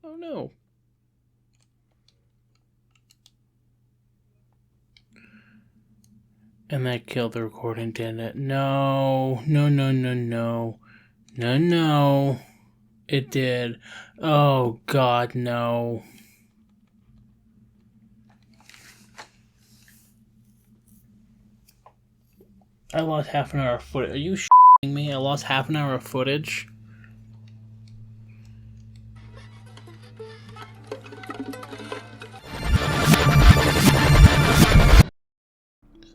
Oh no. And that killed the recording, didn't it? No. No, no, no, no. No, no. It did. Oh, God, no. I lost half an hour of footage. Are you shitting me? I lost half an hour of footage?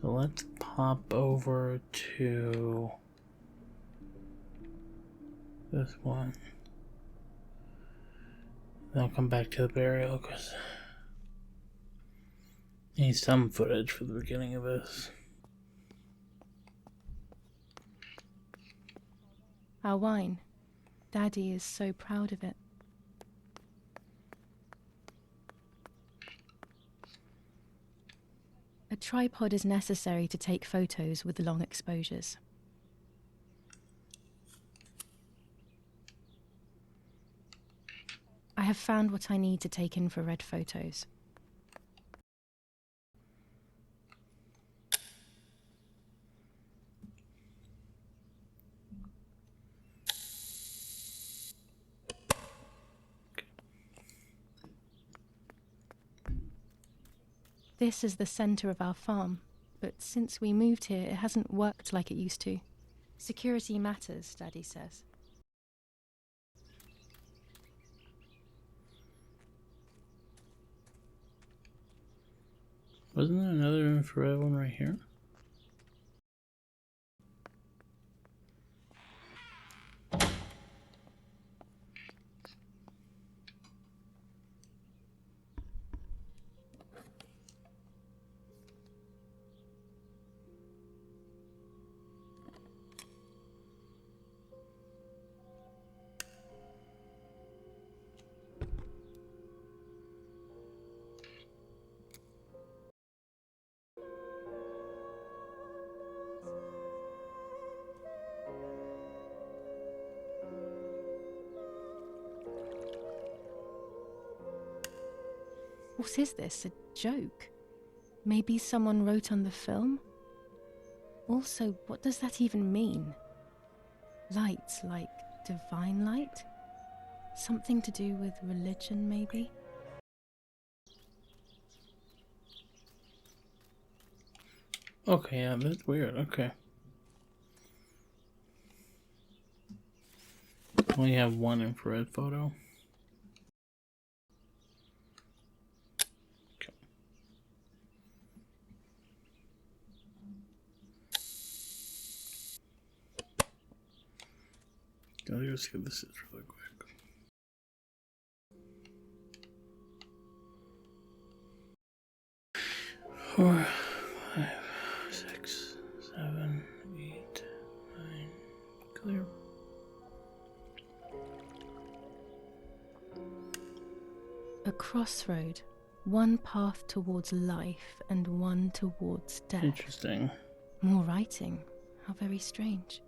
So let's pop over to this one. Then I'll come back to the burial because I need some footage for the beginning of this. Our wine. Daddy is so proud of it. A tripod is necessary to take photos with long exposures. I have found what I need to take infrared photos. This is the center of our farm, but since we moved here, it hasn't worked like it used to. Security matters, Daddy says. Wasn't there another infrared one right here? What is this, a joke? Maybe someone wrote on the film? Also, what does that even mean? Light, like divine light? Something to do with religion, maybe? Okay, yeah, that's weird. Okay. Only have one infrared photo. Okay. I'll just see what this is really quick. 4, 5, 6, 7, 8, 9. Clear. A crossroad. One path towards life and one towards death. Interesting. More writing. How very strange.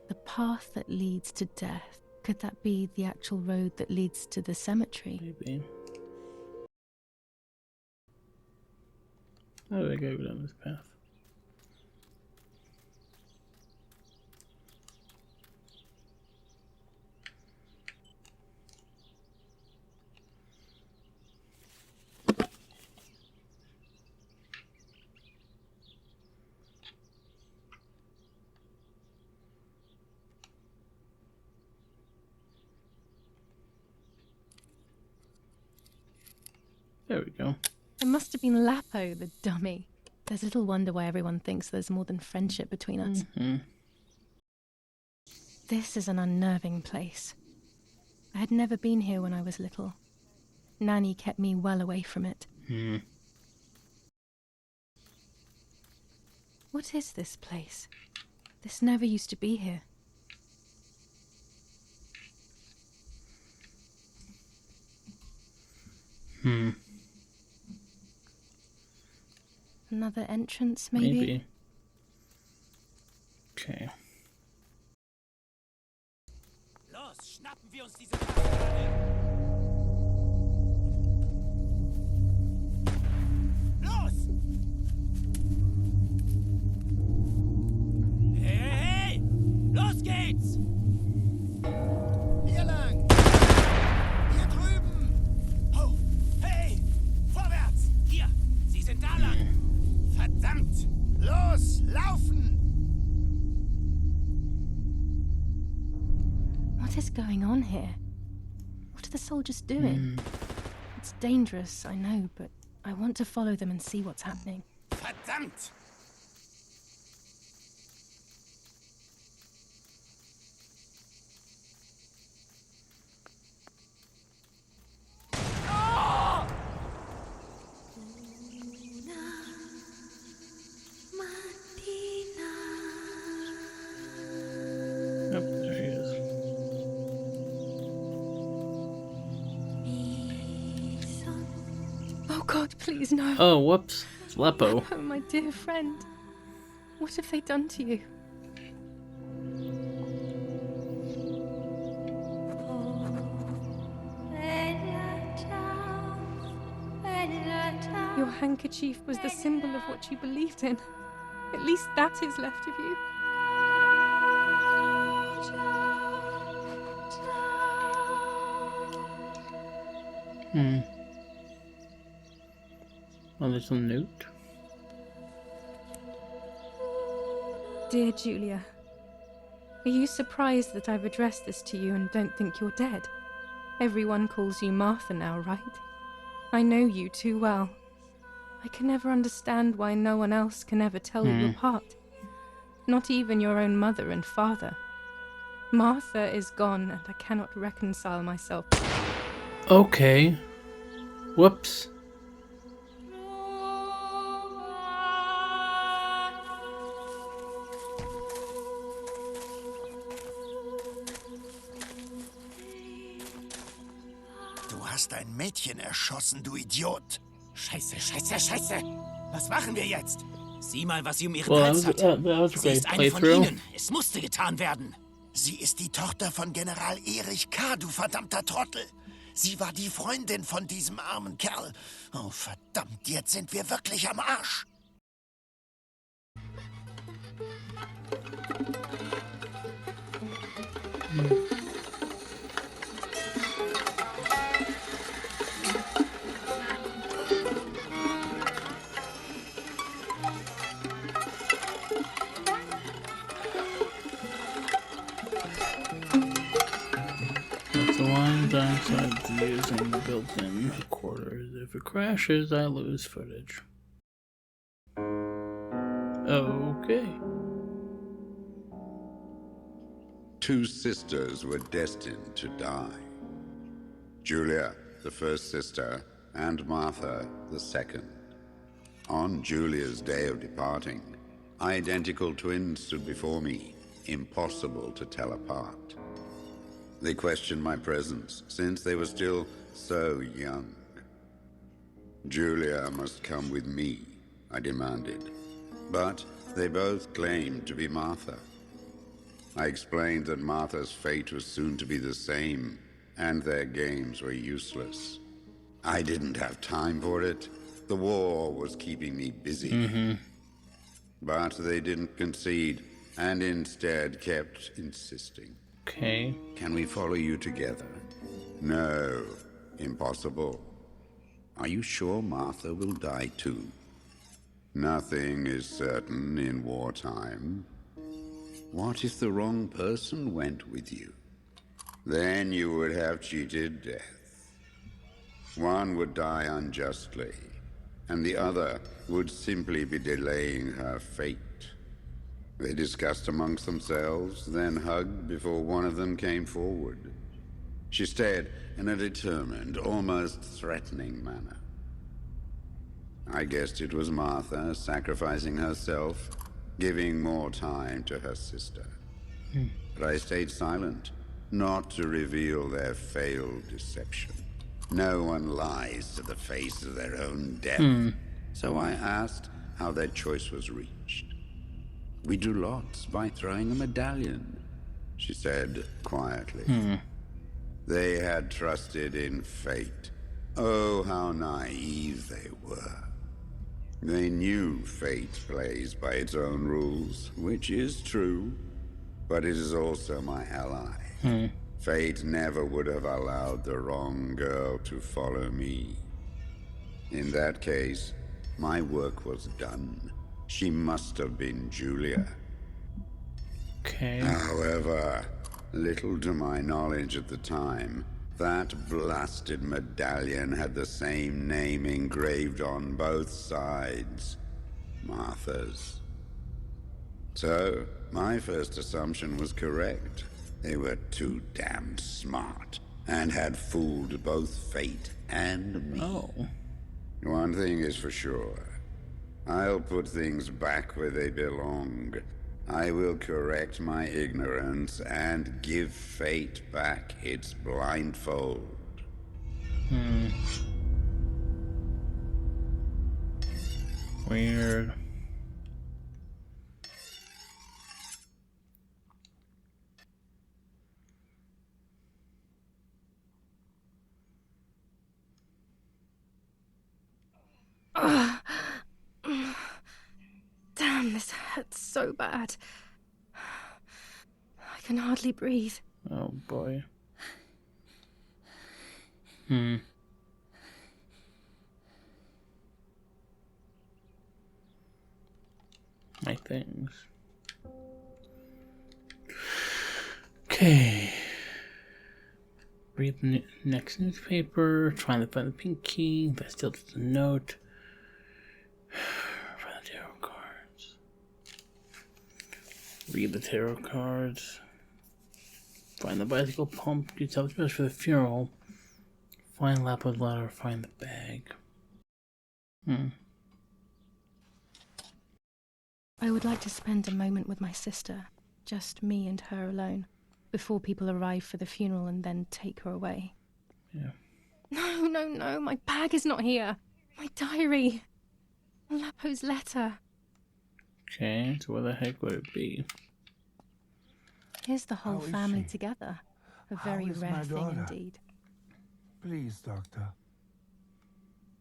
The path that leads to death. Could that be the actual road that leads to the cemetery? Maybe. How do I go down this path? There we go. It must have been Lapo, the dummy. There's little wonder why everyone thinks there's more than friendship between us. This is an unnerving place. I had never been here when I was little. Nanny kept me well away from it. What is this place? This never used to be here. Another entrance, maybe? Okay. Los, schnappen wir uns diese Kakerlake! geht's! Hier lang! Hier drüben! Hoch! Hey! Vorwärts! Hier! Sie sind da lang! Verdammt! Los! Laufen! What is going on here? What are the soldiers doing? It's dangerous, I know, but I want to follow them and see what's happening. Verdammt! Yep, there he is. Oh God, please no. Oh, whoops. It's Lepo. Oh, my dear friend. What have they done to you? Your handkerchief was the symbol of what you believed in. At least that is left of you. Oh, there's a note. Dear Julia, are you surprised that I've addressed this to you and don't think you're dead? Everyone calls you Martha now, right? I know you too well. I can never understand why no one else can ever tell you apart. Not even your own mother and father. Martha is gone and I cannot reconcile myself. Okay. Whoops. Du hast ein Mädchen erschossen, du Idiot! Scheiße, scheiße, scheiße! Was machen wir jetzt? Sieh mal, was sie um ihren Hals hat. That was a Sie great ist eine von playthrough. ihnen. Es musste getan werden. Sie ist die Tochter von General Erich K., du verdammter Trottel. Sie war die Freundin von diesem armen Kerl. Oh, verdammt, jetzt sind wir wirklich am Arsch. That's the lines outside using the built-in recorders. If it crashes, I lose footage. Okay. Two sisters were destined to die. Julia, the first sister, and Martha, the second. On Julia's day of departing, identical twins stood before me, impossible to tell apart. They questioned my presence, since they were still so young. Julia must come with me, I demanded. But they both claimed to be Martha. I explained that Martha's fate was soon to be the same, and their games were useless. I didn't have time for it. The war was keeping me busy. But they didn't concede, and instead kept insisting. Okay. Can we follow you together? No, impossible. Are you sure Martha will die too? Nothing is certain in wartime. What if the wrong person went with you? Then you would have cheated death. One would die unjustly, and the other would simply be delaying her fate. They discussed amongst themselves, then hugged before one of them came forward. She stared in a determined, almost threatening manner. I guessed it was Martha sacrificing herself, giving more time to her sister. But I stayed silent, not to reveal their failed deception. No one lies to the face of their own death. So I asked how their choice was reached. We drew lots by throwing a medallion, she said quietly. They had trusted in fate. Oh, how naive they were. They knew fate plays by its own rules, which is true. but it is also my ally. Fate never would have allowed the wrong girl to follow me. In that case, my work was done. She must have been Julia. Okay. However, little to my knowledge at the time, that blasted medallion had the same name engraved on both sides. Martha's. So, my first assumption was correct. They were too damn smart, and had fooled both Fate and me. Oh. One thing is for sure. I'll put things back where they belong. I will correct my ignorance and give Fate back its blindfold. Weird. Damn, this hurts so bad. I can hardly breathe. Oh boy. My things. Okay. Read the next newspaper. Trying to find the pink key. That still just a note. Find the tarot cards. Read the tarot cards. Find the bicycle pump. Get yourself dressed for the funeral. Find Lapo's letter. Find the bag. I would like to spend a moment with my sister, just me and her alone, before people arrive for the funeral and then take her away. Yeah. No, my bag is not here. My diary. Lapo's letter. Okay, so where the heck would it be? Here's the whole How is family she? together. A How very is my rare thing daughter? indeed. Please, Doctor.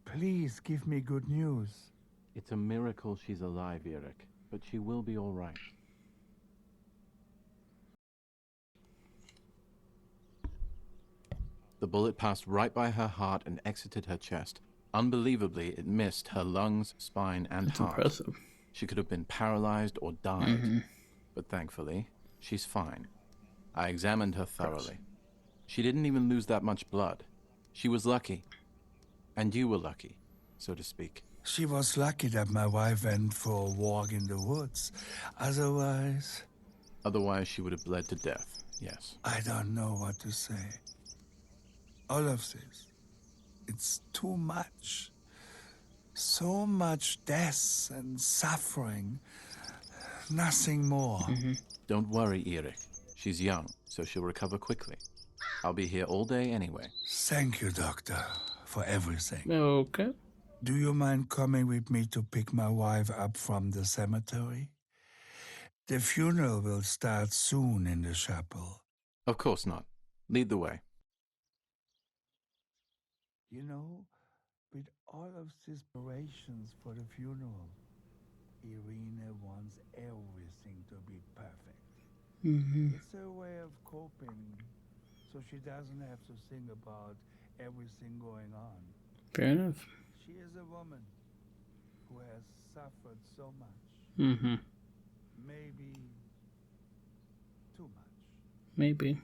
Please give me good news. It's a miracle she's alive, Eric, but she will be all right. The bullet passed right by her heart and exited her chest. Unbelievably, it missed her lungs, spine, and That's heart. impressive. She could have been paralyzed or died, but thankfully, she's fine. I examined her thoroughly. She didn't even lose that much blood. She was lucky. And you were lucky, so to speak. She was lucky that my wife went for a walk in the woods. Otherwise, Otherwise, she would have bled to death, yes. I don't know what to say. All of this, it's too much. So much death and suffering. Nothing more. Don't worry, Eric. She's young, so she'll recover quickly. I'll be here all day anyway. Thank you, Doctor, for everything. Okay. Do you mind coming with me to pick my wife up from the cemetery? The funeral will start soon in the chapel. Of course not. Lead the way. You know, with all of these preparations for the funeral, Irina wants everything to be perfect. It's a way of coping, so she doesn't have to think about everything going on. Fair enough. She is a woman who has suffered so much. Maybe too much. Maybe.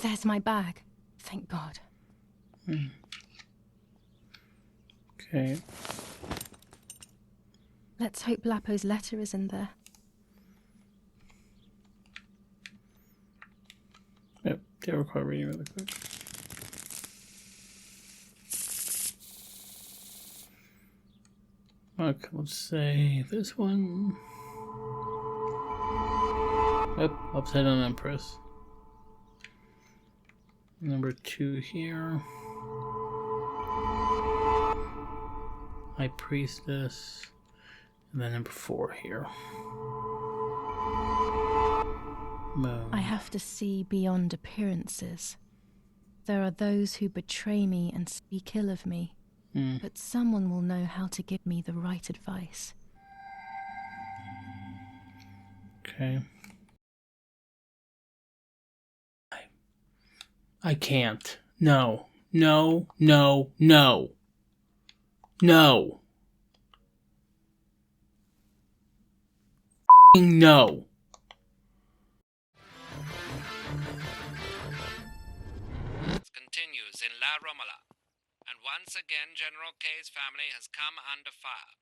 There's my bag. Thank God. Okay. Let's hope Lapo's letter is in there. Yep. Tarot card reading really quick. Okay, let's say this one. Yep, upside down Empress. Number 2 here. High Priestess. And then number 4 here. I have to see beyond appearances. There are those who betray me and speak ill of me, but someone will know how to give me the right advice. Okay. I can't. No. No. No. No. No. No. Continues in La Romola, and once again General K's family has come under fire.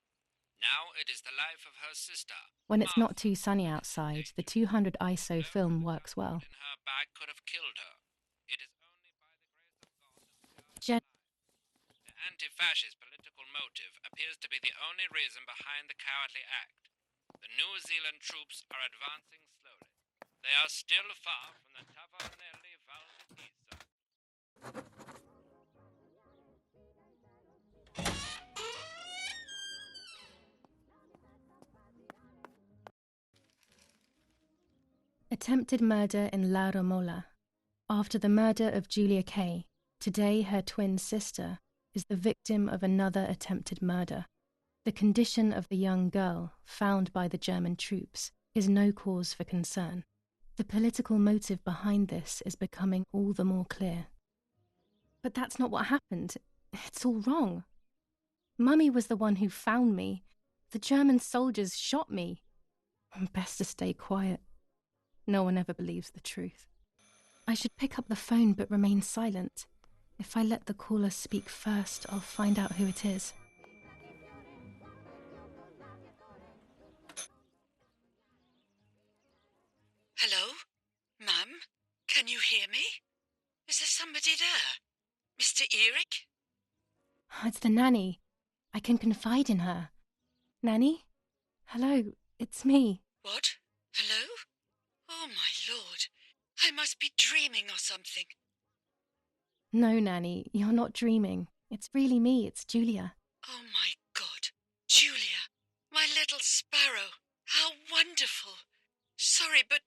Now it is the life of her sister. When it's not too sunny outside, the 200 ISO film works well. In her bag could have killed her. It is only by the grace of God that Gen- the anti-fascist political motive appears to be the only reason behind the cowardly act. The New Zealand troops are advancing slowly. They are still far from the Tavernelli Val di Pisa. Attempted murder in La Romola. After the murder of Julia Kay, today her twin sister is the victim of another attempted murder. The condition of the young girl, found by the German troops, is no cause for concern. The political motive behind this is becoming all the more clear. But that's not what happened. It's all wrong. Mummy was the one who found me. The German soldiers shot me. Best to stay quiet. No one ever believes the truth. I should pick up the phone but remain silent. If I let the caller speak first, I'll find out who it is. Hello? Mum? Can you hear me? Is there somebody there? Mr. Eric? It's the nanny. I can confide in her. Nanny? Hello, it's me. What? Hello? Oh, my Lord. I must be dreaming or something. No, Nanny, you're not dreaming. It's really me, it's Julia. Oh, my God. Julia, my little sparrow. How wonderful. Sorry, but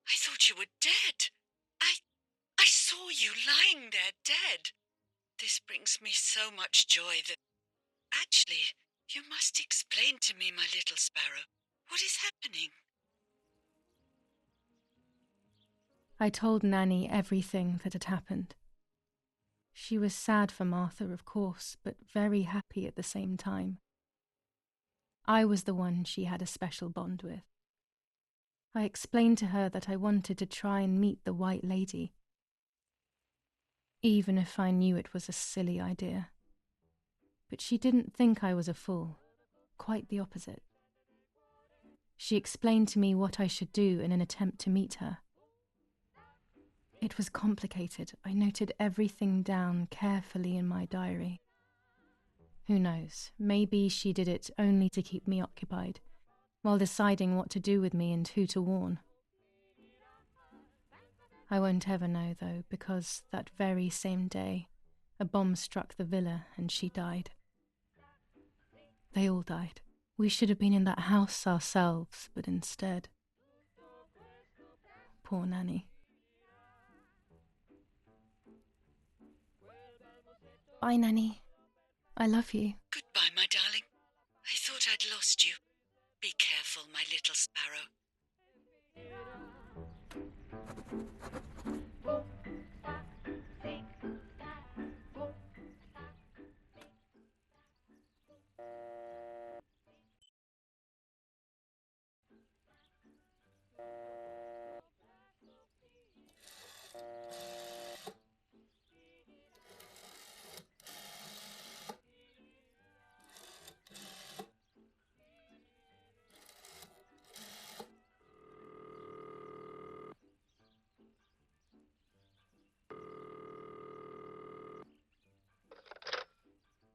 I thought you were dead. I saw you lying there dead. This brings me so much joy that... Actually, you must explain to me, my little sparrow. What is happening? I told Nanny everything that had happened. She was sad for Martha, of course, but very happy at the same time. I was the one she had a special bond with. I explained to her that I wanted to try and meet the White Lady, even if I knew it was a silly idea. But she didn't think I was a fool, quite the opposite. She explained to me what I should do in an attempt to meet her. It was complicated. I noted everything down carefully in my diary. Who knows, maybe she did it only to keep me occupied, while deciding what to do with me and who to warn. I won't ever know, though, because that very same day, a bomb struck the villa and she died. They all died. We should have been in that house ourselves, but instead... Poor Nanny. Bye, Nanny. I love you. Goodbye, my darling. I thought I'd lost you. Be careful, my little sparrow.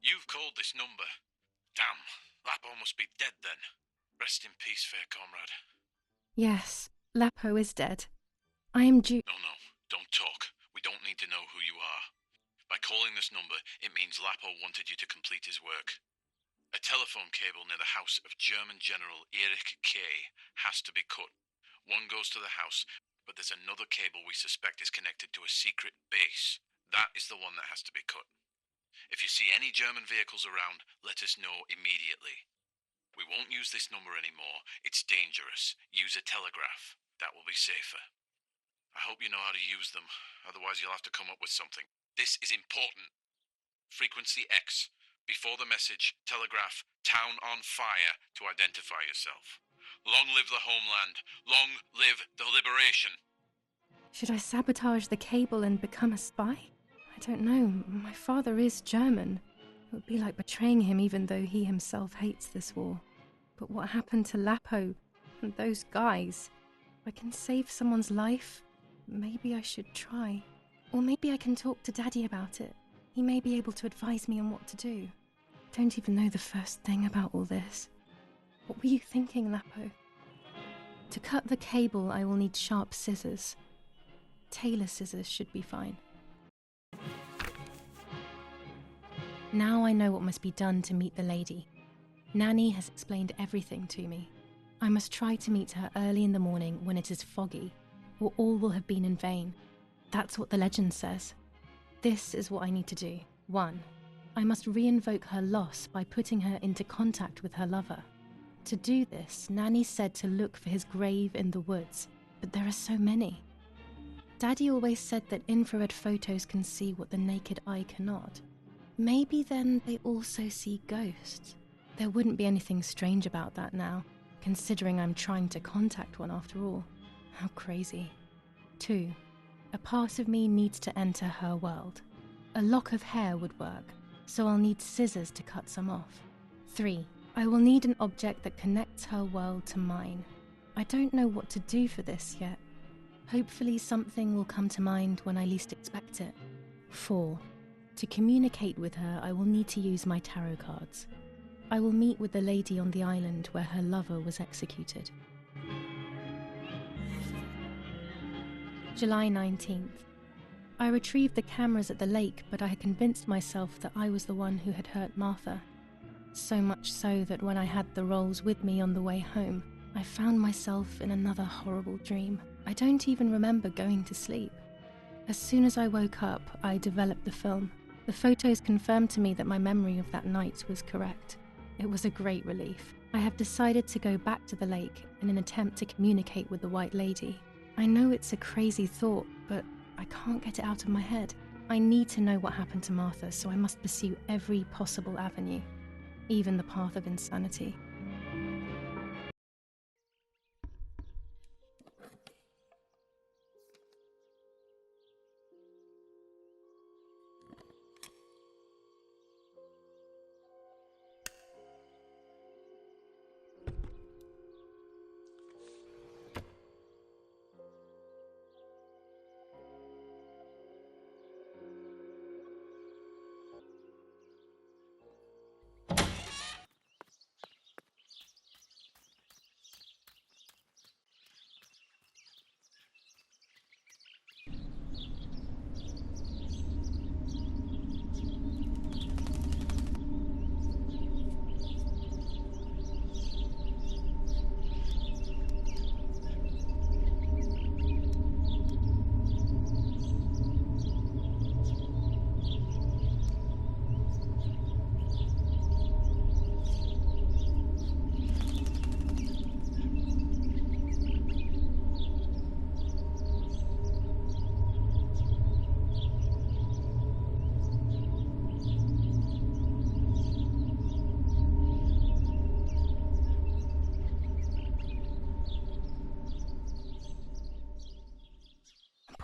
You've called this number. Damn, Lapo must be dead then. Rest in peace, fair comrade. Yes, Lapo is dead. I am due... No, don't talk. We don't need to know who you are. By calling this number, it means Lapo wanted you to complete his work. A telephone cable near the house of German General Erich K. has to be cut, One goes to the house, but there's another cable we suspect is connected to a secret base. That is the one that has to be cut. If you see any German vehicles around, let us know immediately. We won't use this number anymore. It's dangerous. Use a telegraph. That will be safer. I hope you know how to use them. Otherwise, you'll have to come up with something. This is important. Frequency X. Before the message, telegraph "Town on fire" to identify yourself. Long live the homeland. Long live the liberation. Should I sabotage the cable and become a spy? I don't know. My father is German. It would be like betraying him even though he himself hates this war. But what happened to Lapo and those guys? If I can save someone's life, maybe I should try. Or maybe I can talk to Daddy about it. He may be able to advise me on what to do. I don't even know the first thing about all this. What were you thinking, Lapo? To cut the cable, I will need sharp scissors. Tailor scissors should be fine. Now I know what must be done to meet the lady. Nanny has explained everything to me. I must try to meet her early in the morning when it is foggy, or all will have been in vain. That's what the legend says. This is what I need to do. 1. I must re-invoke her loss by putting her into contact with her lover. To do this, Nanny said to look for his grave in the woods, but there are so many. Daddy always said that infrared photos can see what the naked eye cannot. Maybe then they also see ghosts. There wouldn't be anything strange about that now, considering I'm trying to contact one after all. How crazy. 2. A part of me needs to enter her world. A lock of hair would work, so I'll need scissors to cut some off. 3. I will need an object that connects her world to mine. I don't know what to do for this yet. Hopefully something will come to mind when I least expect it. 4. To communicate with her, I will need to use my tarot cards. I will meet with the lady on the island where her lover was executed. July 19th. I retrieved the cameras at the lake, but I had convinced myself that I was the one who had hurt Martha. So much so that when I had the rolls with me on the way home, I found myself in another horrible dream. I don't even remember going to sleep. As soon as I woke up, I developed the film. The photos confirmed to me that my memory of that night was correct. It was a great relief. I have decided to go back to the lake in an attempt to communicate with the White Lady. I know it's a crazy thought, but I can't get it out of my head. I need to know what happened to Martha, so I must pursue every possible avenue, even the path of insanity.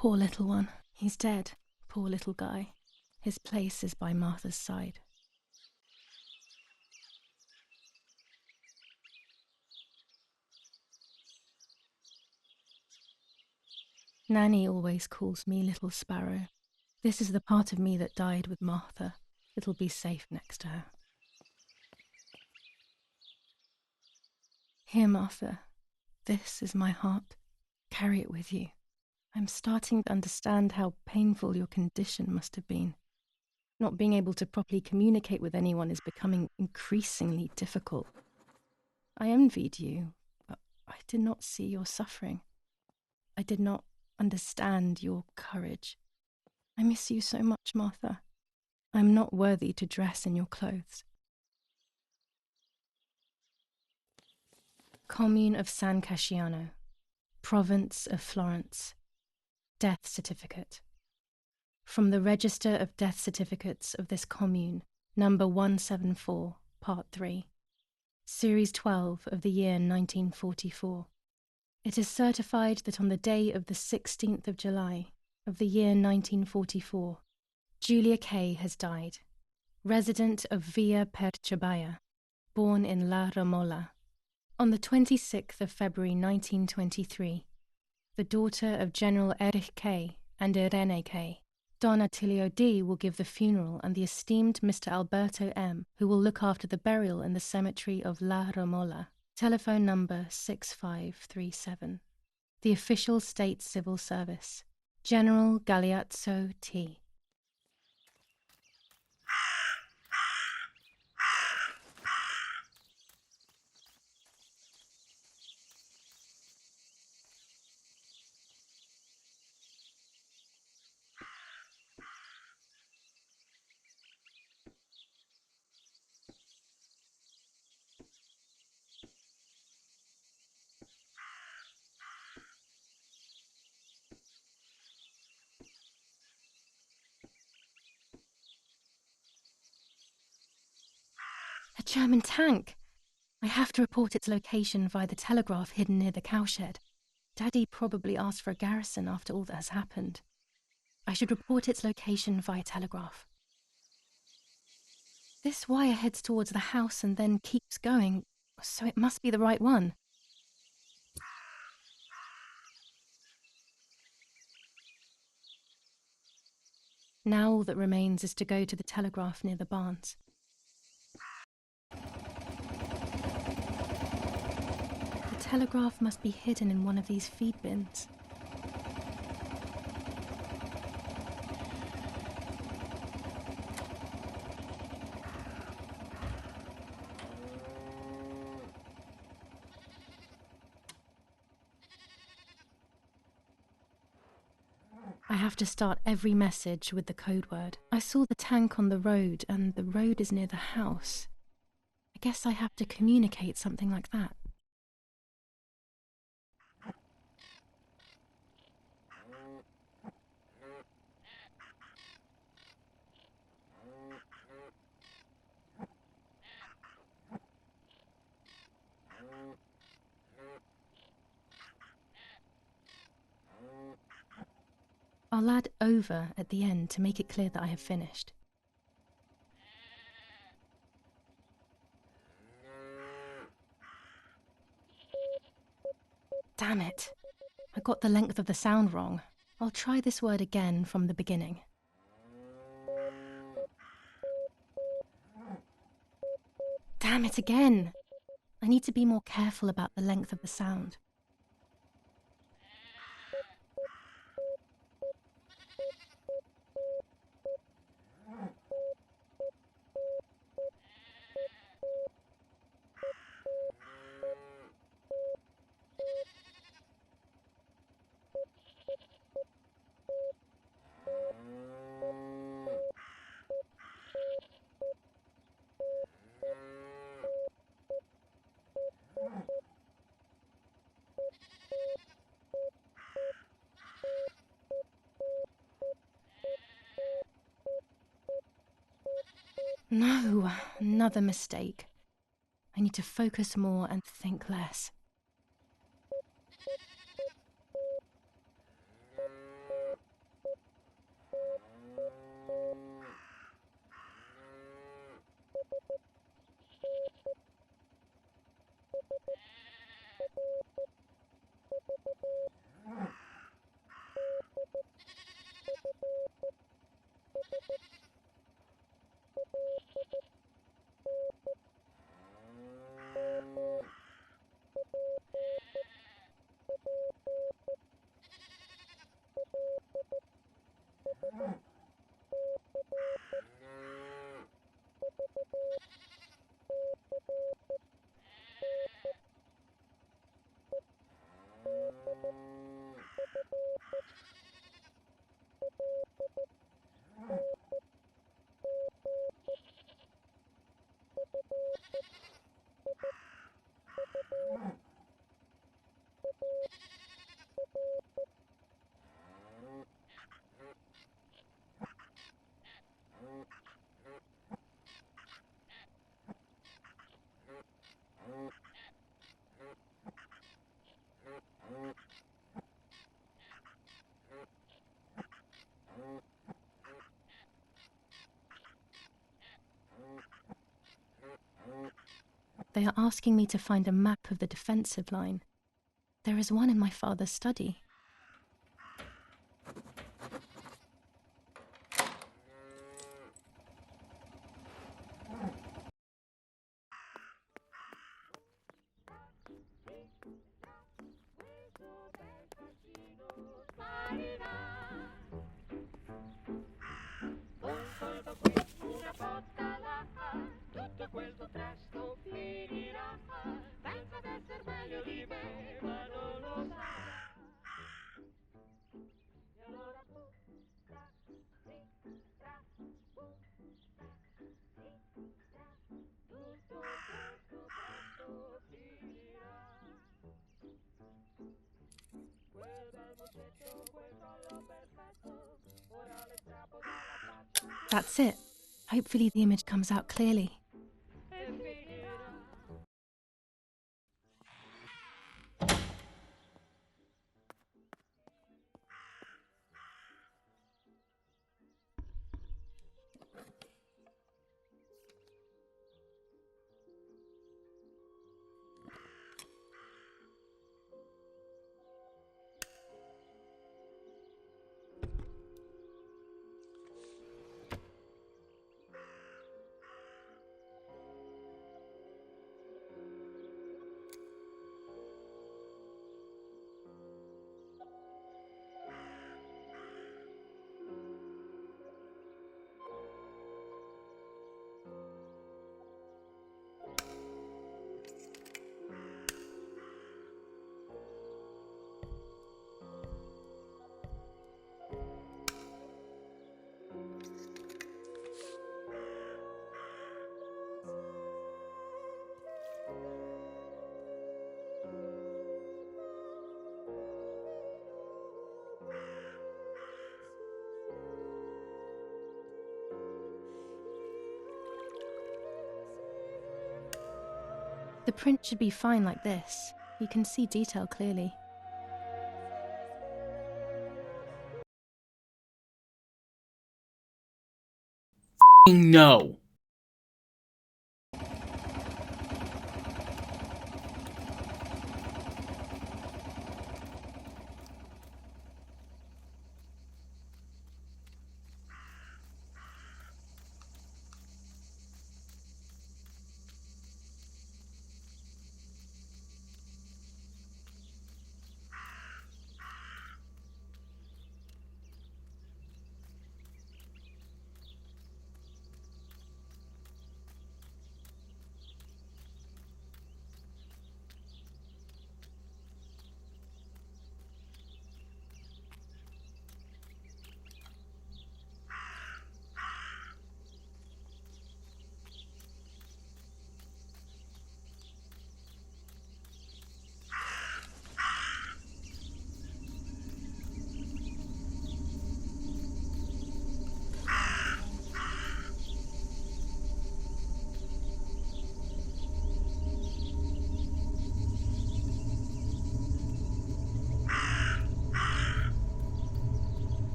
Poor little one. He's dead. Poor little guy. His place is by Martha's side. Nanny always calls me Little Sparrow. This is the part of me that died with Martha. It'll be safe next to her. Here, Martha. This is my heart. Carry it with you. I'm starting to understand how painful your condition must have been. Not being able to properly communicate with anyone is becoming increasingly difficult. I envied you, but I did not see your suffering. I did not understand your courage. I miss you so much, Martha. I am not worthy to dress in your clothes. Commune of San Casciano, Province of Florence. Death certificate. From the Register of Death Certificates of this commune, number 174, part 3, series 12 of the year 1944. It is certified that on the day of the 16th of July of the year 1944, Julia Kay has died, resident of Villa Perchabaya, born in La Romola. On the 26th of February 1923, the daughter of General Erich Kay and Irene Kay, Don Attilio D. will give the funeral, and the esteemed Mr. Alberto M., who will look after the burial in the cemetery of La Romola. Telephone number 6537. The official state civil service. General Galeazzo T. A German tank! I have to report its location via the telegraph hidden near the cowshed. Daddy probably asked for a garrison after all that has happened. I should report its location via telegraph. This wire heads towards the house and then keeps going, so it must be the right one. Now all that remains is to go to the telegraph near the barns. The telegraph must be hidden in one of these feed bins. I have to start every message with the code word. I saw the tank on the road, and the road is near the house. I guess I have to communicate something like that. I'll add over at the end to make it clear that I have finished. Damn it! I got the length of the sound wrong. I'll try this word again from the beginning. Damn it again! I need to be more careful about the length of the sound. No, another mistake. I need to focus more and think less. They are asking me to find a map of the defensive line. There is one in my father's study. That's it. Hopefully the image comes out clearly. The print should be fine like this. You can see detail clearly. No.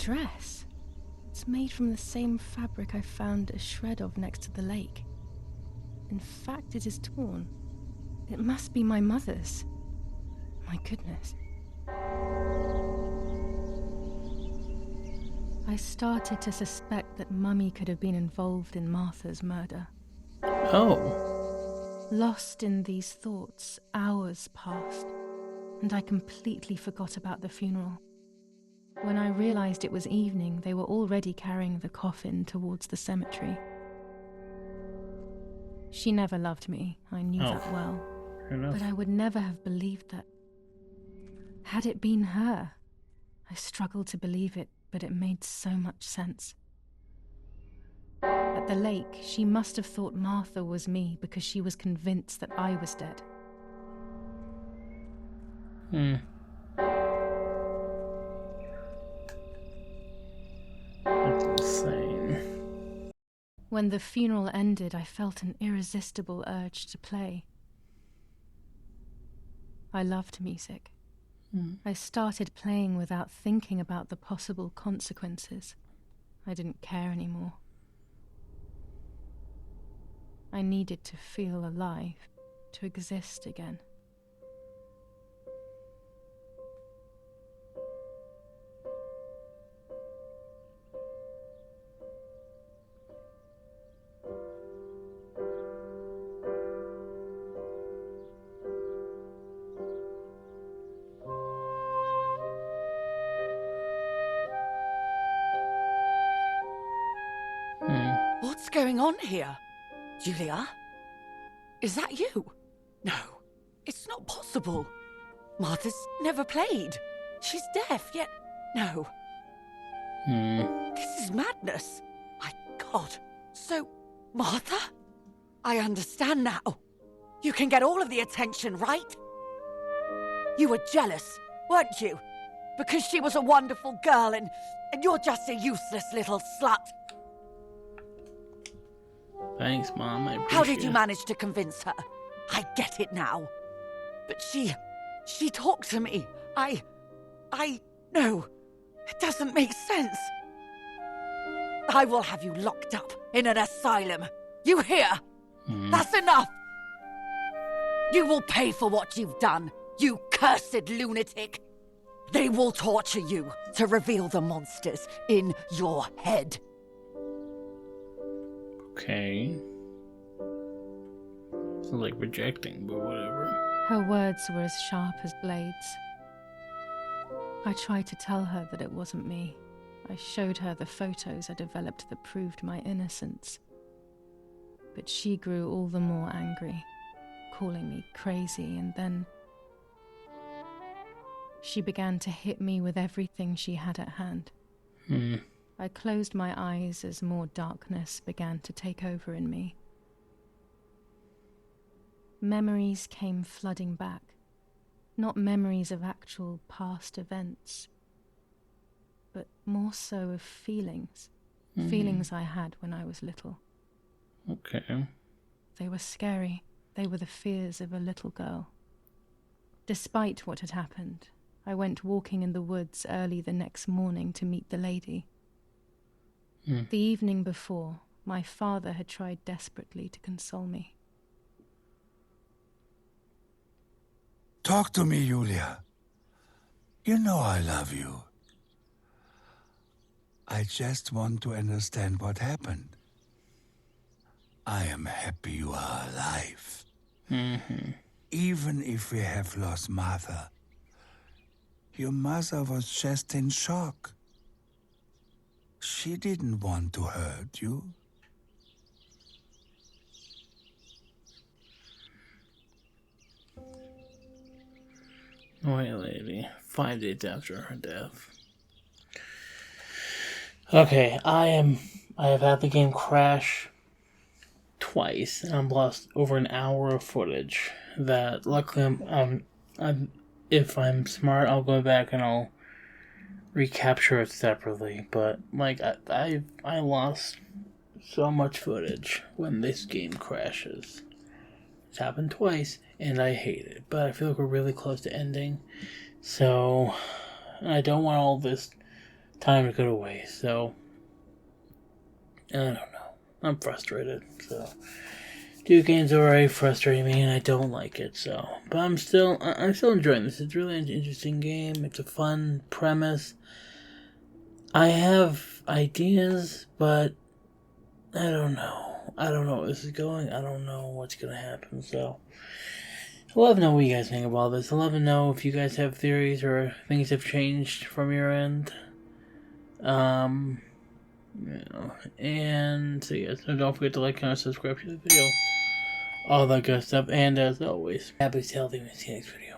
Dress. It's made from the same fabric I found a shred of next to the lake. In fact, it is torn. It must be my mother's. My goodness. I started to suspect that Mummy could have been involved in Martha's murder. Oh. Lost in these thoughts, hours passed, and I completely forgot about the funeral. When I realized it was evening, they were already carrying the coffin towards the cemetery. She never loved me, I knew that well. Fair enough. But I would never have believed that. Had it been her? I struggled to believe it, but it made so much sense. At the lake, she must have thought Martha was me because she was convinced that I was dead. That's insane. When the funeral ended, I felt an irresistible urge to play. I loved music. I started playing without thinking about the possible consequences. I didn't care anymore. I needed to feel alive, to exist again. What's going on here? Julia? Is that you? No, it's not possible. Martha's never played. She's deaf, yet no. This is madness. My God. So, Martha? I understand now. You can get all of the attention, right? You were jealous, weren't you? Because she was a wonderful girl and you're just a useless little slut. Thanks, Mom. I appreciate it. How did you manage to convince her? I get it now. But she talked to me. No, it doesn't make sense. I will have you locked up in an asylum. You hear? That's enough. You will pay for what you've done, you cursed lunatic. They will torture you to reveal the monsters in your head. Okay. Sounds like rejecting, but whatever. Her words were as sharp as blades. I tried to tell her that it wasn't me. I showed her the photos I developed that proved my innocence. But she grew all the more angry, calling me crazy, and then she began to hit me with everything she had at hand. I closed my eyes as more darkness began to take over in me. Memories came flooding back. Not memories of actual past events, but more so of feelings. Feelings I had when I was little. Okay. They were scary. They were the fears of a little girl. Despite what had happened, I went walking in the woods early the next morning to meet the lady. The evening before, my father had tried desperately to console me. Talk to me, Julia. You know I love you. I just want to understand what happened. I am happy you are alive. Even if we have lost Martha, your mother was just in shock. She didn't want to hurt you. Wait, lady. 5 days after her death. Okay, I have had the game crash twice, and I've lost over an hour of footage. That luckily, if I'm smart, I'll go back and I'll recapture it separately. But like, I lost so much footage when this game crashes. It's happened twice, and I hate it. But I feel like we're really close to ending, so I don't want all this time to go to waste. So I don't know. I'm frustrated. So Duke games are already frustrating me, and I don't like it. So, but I'm still enjoying this. It's really an interesting game. It's a fun premise. I have ideas, but I don't know. I don't know where this is going. I don't know what's gonna happen. So I'd love to know what you guys think about this. I'd love to know if you guys have theories or things have changed from your end. And so yeah, so don't forget to like, comment, subscribe to the video. All that good stuff. And as always, happy healthy, and see you next video.